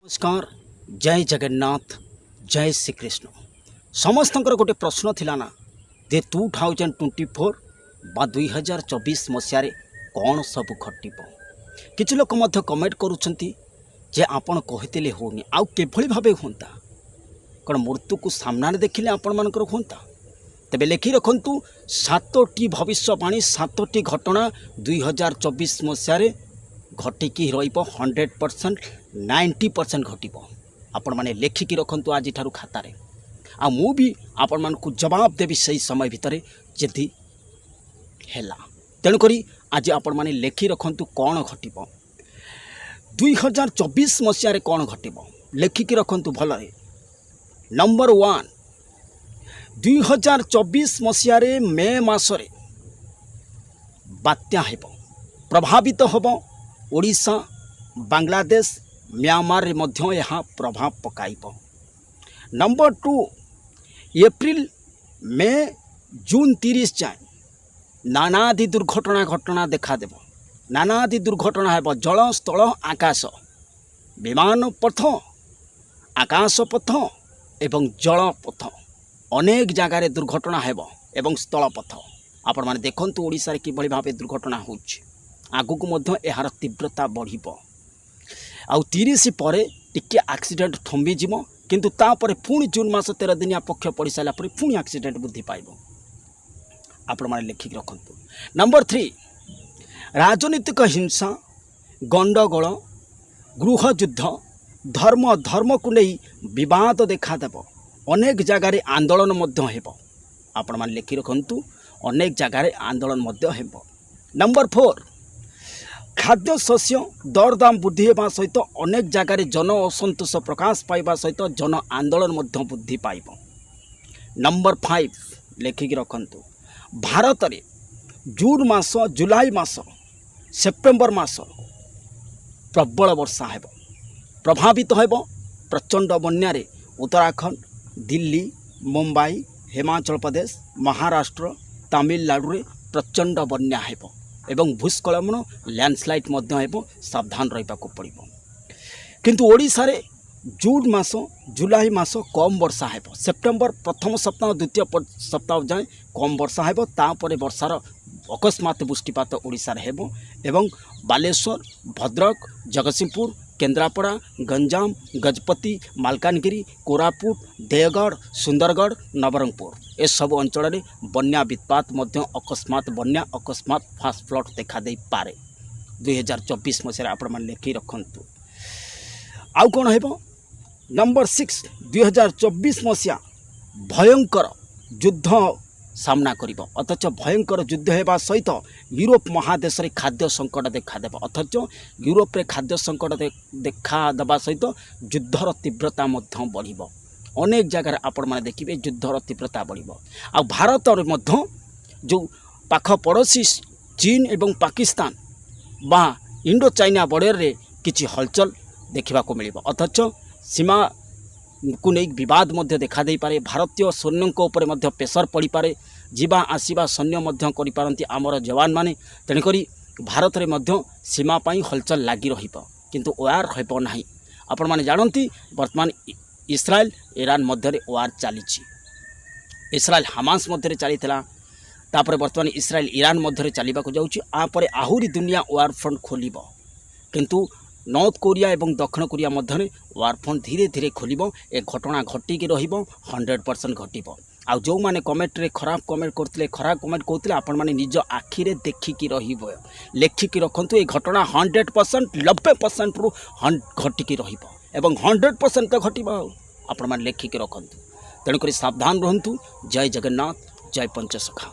नमस्कार जय जगन्नाथ जय श्रीकृष्ण समस्त गोटे प्रश्न थिला ना जे 2024 बा 2024 मसीह कौन सब घटब किछि लोक मध्य कमेंट करुछंती जे आपण कहितले होनी आउ केभली भाबे होंता कौन मृत्यु को सामने देखिले आपण मानकर होंता तेबे लेखि रखंतु 7टी भविष्यवाणी 7टी घटना 2024 मसीह घटिकी रहिबो 100% 90% घटिबो आपण माने लेखिकी रखंतु आज ठारू खातारे आ मु भी आपण मानकु जवाब देबी सही समय भितरे जदि हेला तेणु करी आज आपण माने लेखि रखंतु कौन घटिबो 2024 मसीह कौन घटिबो लेखिकी रखंतु भलरे। नंबर 1 2024 मसीह मे मासरे बात्या हेबो प्रभावित होबो ओडिशा बांग्लादेश म्यांमार रे मध्य यहाँ प्रभाव पकाइब। नंबर 2 एप्रिल मे जून 30 जाए नानादि दुर्घटना देखा देव नानादि दुर्घटना है जल स्थल आकाश विमान पथ आकाश पथ एवं जल पथ अनेक जगार दुर्घटना है एवं स्थल पथ आपण माने देखंतु ओडिशा रे किभली भाबे दुर्घटना होउछि आगु को मध्य यार तीव्रता बढ़िबो आउ 30 पर टिके एक्सीडेंट थंबी जीवो किंतु तापर पुणी जून मास 13 दिनिया पक्ष पड़ सारा पर पुणी एक्सीडेंट बुद्धि पाइब आपण माने लेखिक रखंतु। नंबर 3 राजनीतिक हिंसा गंडगोल गृह युद्ध धर्म को नहीं विवाद देखा देव अनेक जगार आंदोलन मध्य हेबो आपण माने लेखि रखंतु अनेक जगार आंदोलन मध्य हेबो। नंबर 4 खाद्य शस्य दरदाम वृद्धि होगा सहित अनेक जगार जन असंतोष प्रकाश पाइबा सहित जन आंदोलन मध्य वृद्धि पाइब। नंबर 5 लेखिक रखंतु भारत रे जून मास जुलाई मास सेप्टेम्बर मास प्रबल वर्षा हेब प्रभावित हेब प्रचंड बन्या रे उत्तराखंड दिल्ली मुंबई हिमाचल प्रदेश महाराष्ट्र तमिलनाडु रे प्रचंड बन्या हेब एवं भूस्खलन लैंडस्लाइड मध्य हेब सावधान रहिबा को पड़िबो किंतु ओडिशा रे जून मास जुलाई मास कम वर्षा हेब सेप्टेम्बर प्रथम सप्ताह द्वितीय सप्ताह जाए कम वर्षा हेब तापर वर्षार अकस्मात वृष्टिपात ओडिशा रे हेब एवं बालेश्वर भद्रक जगतसिंहपुर केन्द्रापड़ा गंजाम गजपति मालकानगिरी कोरापुट देवगढ़ सुंदरगढ़ नवरंगपुर ए सब अंचल में बन्या वित्पात मध्य अकस्मात बन्या अकस्मात फास्ट फ्लड देखा दे पारे 2024 मसीह आपण मान लेखि रखंतु। आउ कौन हेबो नंबर 6 2024 मसीहा भयंकर युद्ध सामना करिब अथच भयंकर युद्ध हेबा सहित यूरोप महादेश रे खाद्य संकट देखा देब अथच यूरोप रे खाद्य संकट देखा देबा सहित युद्धर तीव्रता मध्य बढ़िब अनेक जगह आपण माने देखिबे युद्धर तीव्रता बढ़िब आ भारत रे मध्य जो पाख पड़ोसी चीन एवं पाकिस्तान बा इंडो चाइना बॉर्डर रे किछि हलचल देखा को मिलिब अथच सीमा को नहीं विवाद मध्य देखा दे पारे भारतीय सैन्यों उपर मध्य प्रेसर पड़ पारे जीवा आसवा सैन्य मध्य करि पारंती आमर जवान माने तेणुकरी भारत रे मध्य सीमा पाई हलचल लागी रहिबो किंतु वार हेबो नाही आपण माने जानती वर्तमान इस्राएल ईरान मध्य रे वार चलीछि इस्राएल हमास मध्य रे चलीथिला तापर वर्तमान इस्राएल ईरान मध्य रे चलीबा को जाउछि आ परे आहुरी दुनिया वार फ्रंट खोलिबो किंतु नॉर्थ कोरिया एवं दक्षिण कोरिया मध्य वार फ्रंट धीरे धीरे खोलिबो ए घटना घटिकी रहिबो 100% घटिबो आ जो माने कमेंट रे खराब कमेंट करथिले खराब कमेंट कहथिले आपण माने निज आखि रे देखिकी रहिबो लेखिकी रखंतु ए घटना 100% 90% रु घटिकी रहिबो एवं 100% तो घटिबो आपण माने लेखिकी रखंतु तेणु करी सावधान रहंतु। जय जगन्नाथ जय पंचसखा।